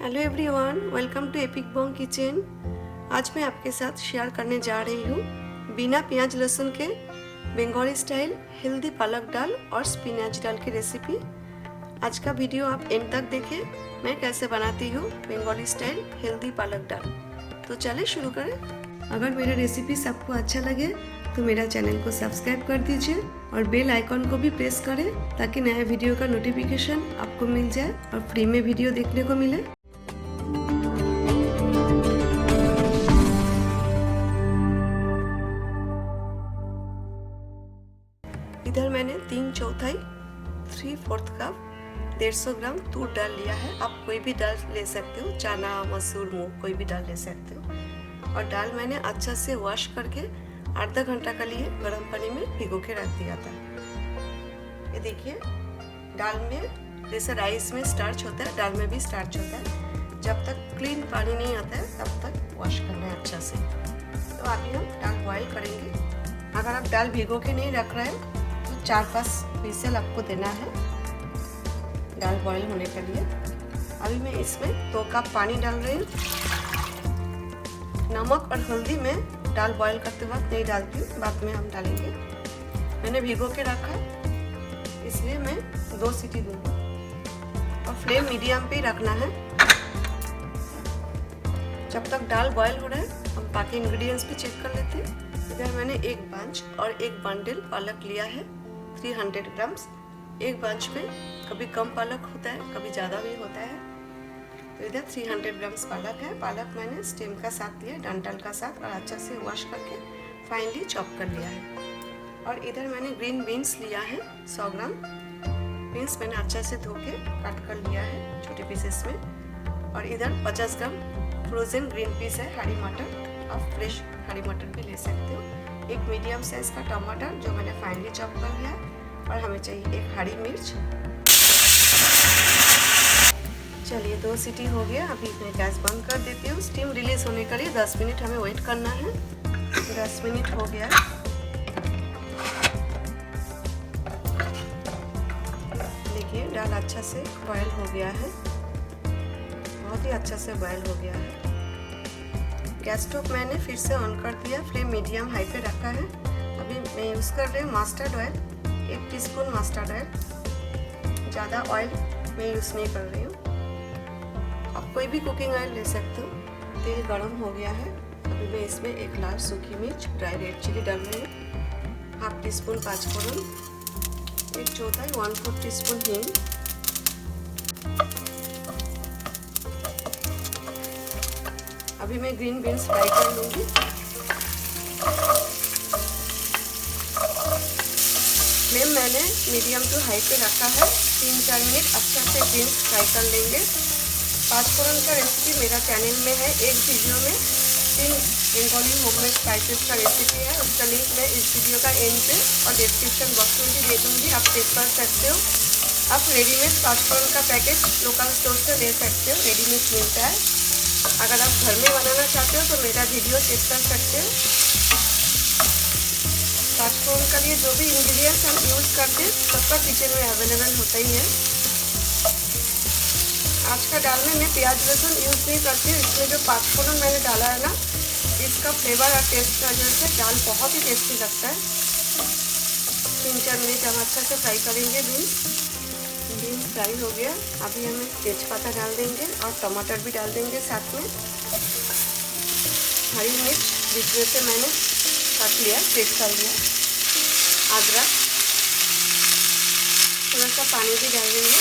Hello everyone, welcome to Epic Bong Kitchen. आज मैं आपके साथ शेयर करने जा रही हूँ बिना प्याज लहसुन के बंगाली स्टाइल हेल्दी पालक दाल और स्पिनच दाल की रेसिपी। आज का वीडियो आप एंड तक देखें, मैं कैसे बनाती हूँ बंगाली स्टाइल हेल्दी पालक दाल। तो चलिए शुरू करें। अगर मेरा रेसिपीज आपको अच्छा लगे तो मेरा चैनल को सब्सक्राइब कर दीजिए और बेल आइकॉन को भी प्रेस करें ताकि नया वीडियो का नोटिफिकेशन आपको मिल जाए और फ्री में वीडियो देखने को मिले। इधर मैंने 3/4 कप 150 ग्राम तूर दाल लिया है। आप कोई भी दाल ले सकते हो, चना, मसूर, मूंग, कोई भी दाल ले सकते हो। और दाल मैंने अच्छा से वॉश करके आधा घंटा के लिए गर्म पानी में भिगो के रख दिया था। ये देखिए, दाल में जैसे राइस में स्टार्च होता है, दाल में भी स्टार्च होता है। जब तक क्लीन पानी नहीं आता है तब तक वॉश करना है अच्छा से। तो अभी हम दाल बॉईल करेंगे। अगर आप दाल भिगो के नहीं रख रहे हैं तो 4-5 विसल आपको देना है दाल बॉईल होने के लिए। अभी मैं इसमें 2 कप पानी डाल रही हूँ। नमक और हल्दी में दाल बॉईल करते वक्त नहीं डालती हूँ, बाद में हम डालेंगे। मैंने भिगो के रखा है इसलिए मैं 2 सीटी दूंगी और फ्लेम मीडियम पे ही रखना है। जब तक दाल बॉईल हो रहा है हम बाकी इंग्रेडिएंट्स भी चेक कर लेते हैं। इधर मैंने एक बंच और एक बंडल पालक लिया है 300 ग्राम्स। एक बंच में कभी कम पालक होता है, कभी ज़्यादा भी होता है। तो इधर 300 ग्राम्स पालक है। पालक मैंने स्टेम का साथ लिया, डंठल का साथ, और अच्छा से वॉश करके फाइनली चॉप कर लिया है। और इधर मैंने ग्रीन बीन्स लिया है 100 ग्राम। बीन्स मैंने अच्छा से धो के काट कर लिया है छोटे पीसेस में। और इधर 50 ग्राम फ्रोजन ग्रीन पीस है, हरी मटर। आप फ्रेश हरी मटर भी ले सकते हो। एक मीडियम साइज का टमाटर जो मैंने फाइनली चॉप कर लिया है। और हमें चाहिए एक हरी मिर्च। चलिए 2 सीटी हो गया। अभी मैं गैस बंद कर देती हूँ। स्टीम रिलीज होने के लिए 10 मिनट हमें वेट करना है। 10 मिनट हो गया। देखिए दाल अच्छा से बॉयल हो गया है, बहुत ही अच्छा से बॉयल हो गया है। गैस स्टोव मैंने फिर से ऑन कर दिया, फ्लेम मीडियम हाई पे रखा है। अभी मैं यूज़ कर रही हूँ mustard oil, 1 teaspoon mustard oil. ज़्यादा ऑयल मैं यूज़ नहीं कर रही हूँ, आप कोई भी कुकिंग ऑयल ले सकते हो। तेल गरम हो गया है। अभी मैं इसमें 1 लार्ज सूखी मिर्च, ड्राई रेड चिली डाल रही हूँ। 1/2 टीस्पून पाँचफोरन, 1/4 1/4 टीस्पून हींग। अभी मैं ग्रीन बीन्स फ्राई कर लूँगी। फ्लेम मैंने मीडियम टू हाई पे रखा है। 3-4 मिनट अच्छा से बीन्स फ्राई कर लेंगे। पाँचफोरन का रेसिपी मेरा चैनल में है, एक वीडियो में 3 बंगाली होममेड स्पाइसेस का रेसिपी है। उसका लिंक मैं इस वीडियो का एंड पे और डिस्क्रिप्शन बॉक्स में भी दे दूँगी, आप चेक कर सकते हो। आप रेडीमेड पाँचफोरन का पैकेट लोकल स्टोर से ले सकते हो, रेडीमेड मिलता है। अगर आप घर में बनाना चाहते हो तो मेरा वीडियो चेक कर सकते हो। पाँचफोरन के लिए जो भी इंग्रेडिएंट्स हम यूज़ करते हैं सबका किचन में अवेलेबल होता ही है। आज का दाल में मैं प्याज लहसुन यूज़ नहीं करती हूँ। इसमें जो पाँचफोरन मैंने डाला है ना, इसका फ्लेवर और टेस्ट की वजह से दाल बहुत ही टेस्टी लगता है। 3-4 मिनट हम अच्छा से फ्राई करेंगे। बीन्स फ्राई हो गया। अभी हमें तेजपत्ता डाल देंगे और टमाटर भी डाल देंगे साथ में। हरी मिर्च बीच में से मैंने काट लिया, पेस्ट कर लिया। अदरक, थोड़ा सा पानी भी डाल देंगे।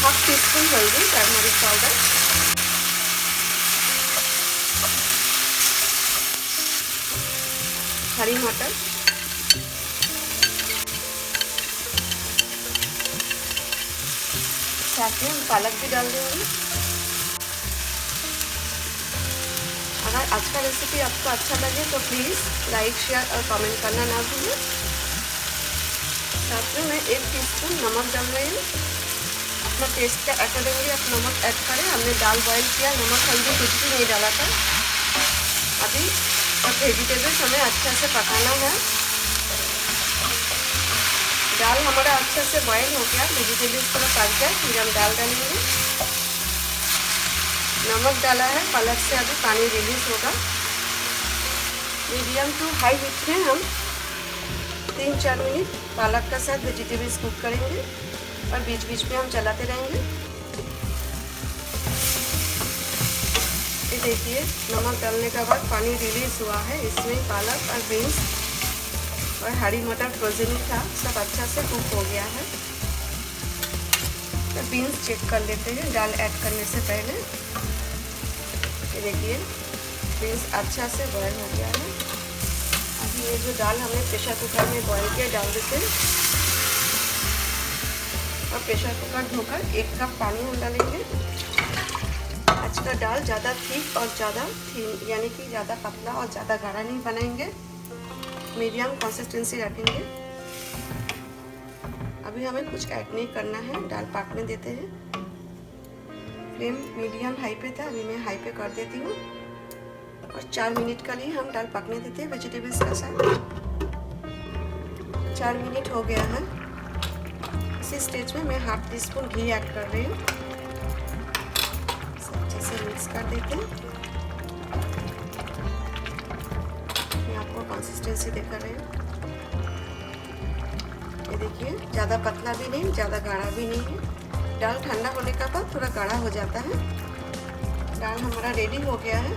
1/2 टीस्पून हल्दी, टर्मरिक पाउडर, हरी मटर, साथ में पालक भी डाल देंगे। अगर आज का रेसिपी आपको अच्छा लगे तो प्लीज़ लाइक, शेयर और कमेंट करना ना भूलें। साथ में मैं 1 टीस्पून नमक डाल रही हूँ। अपना टेस्ट के अकॉर्डिंगली आप नमक ऐड करें। हमने दाल बॉईल किया, नमक हल्दी कुछ भी नहीं डाला था। अभी सब वेजिटेबल्स हमें अच्छा से पकाना है। दाल हमारा अच्छे से बॉयल हो गया, वेजिटेबल्स पूरा पक गया, फिर हम दाल डालेंगे। नमक डाला है, पालक से अभी पानी रिलीज होगा। मीडियम टू हाई हीट में हम 3-4 मिनट पालक का साथ वेजिटेबल्स कुक करेंगे और बीच बीच में हम चलाते रहेंगे। ये देखिए नमक डालने के बाद पानी रिलीज हुआ है, इसमें पालक और बीन्स और हरी मटर फ्रोजन ही था, सब अच्छा से कुक हो गया है। तो बीन्स चेक कर लेते हैं दाल ऐड करने से पहले। ये देखिए बीन्स अच्छा से बॉयल हो गया है। अभी ये जो दाल हमने प्रेशर कुकर में बॉयल किया डाल देते हैं और प्रेशर कुकर धोकर 1 कप पानी हम डालेंगे। आज का दाल ज़्यादा थिक और ज़्यादा थिन यानी कि ज़्यादा पतला और ज़्यादा गाढ़ा नहीं बनाएंगे, मीडियम कंसिस्टेंसी रखेंगे। अभी हमें कुछ ऐड नहीं करना है, दाल पकने देते हैं। फ्लेम मीडियम हाई पे था, अभी मैं हाई पे कर देती हूँ और 4 मिनट के लिए हम दाल पकने देते हैं वेजिटेबल्स का साथ। 4 मिनट हो गया है। इसी स्टेज में मैं ½ टीस्पून घी ऐड कर रही हूँ, अच्छे से मिक्स कर देते हैं। मैं आपको कंसिस्टेंसी दिखा रही हूँ, ये देखिए ज़्यादा पतला भी नहीं ज़्यादा गाढ़ा भी नहीं है। दाल ठंडा होने के बाद थोड़ा गाढ़ा हो जाता है। दाल हमारा रेडी हो गया है।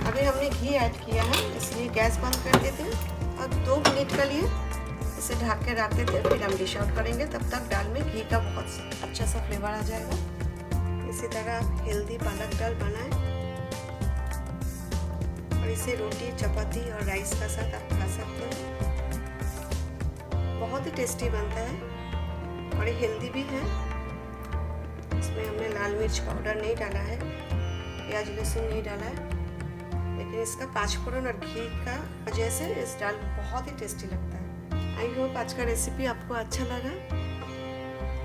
अभी हमने घी ऐड किया है, इसलिए गैस बंद कर देते हैं और 2 मिनट के लिए इसे ढक के रख देते हैं, फिर हम डिश आउट करेंगे। तब तक दाल में घी का बहुत अच्छा सा फ्लेवर आ जाएगा। इसी तरह आप हेल्दी पालक दाल बनाएं और इसे रोटी चपाती और राइस का साथ आप खा सकते हैं। बहुत ही टेस्टी बनता है और ये हेल्दी भी है। इसमें हमने लाल मिर्च पाउडर नहीं डाला है, प्याज लहसुन नहीं डाला है, लेकिन इसका 5 फोड़न और घी का वजह से इस दाल बहुत ही टेस्टी लगता है। आई होप आज का रेसिपी आपको अच्छा लगा।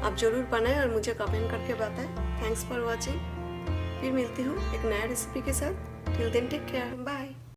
आप ज़रूर बनाएं और मुझे कमेंट करके बताएं। Thanks for watching. फिर मिलती हूँ एक नया रेसिपी के साथ। Till then take care, bye.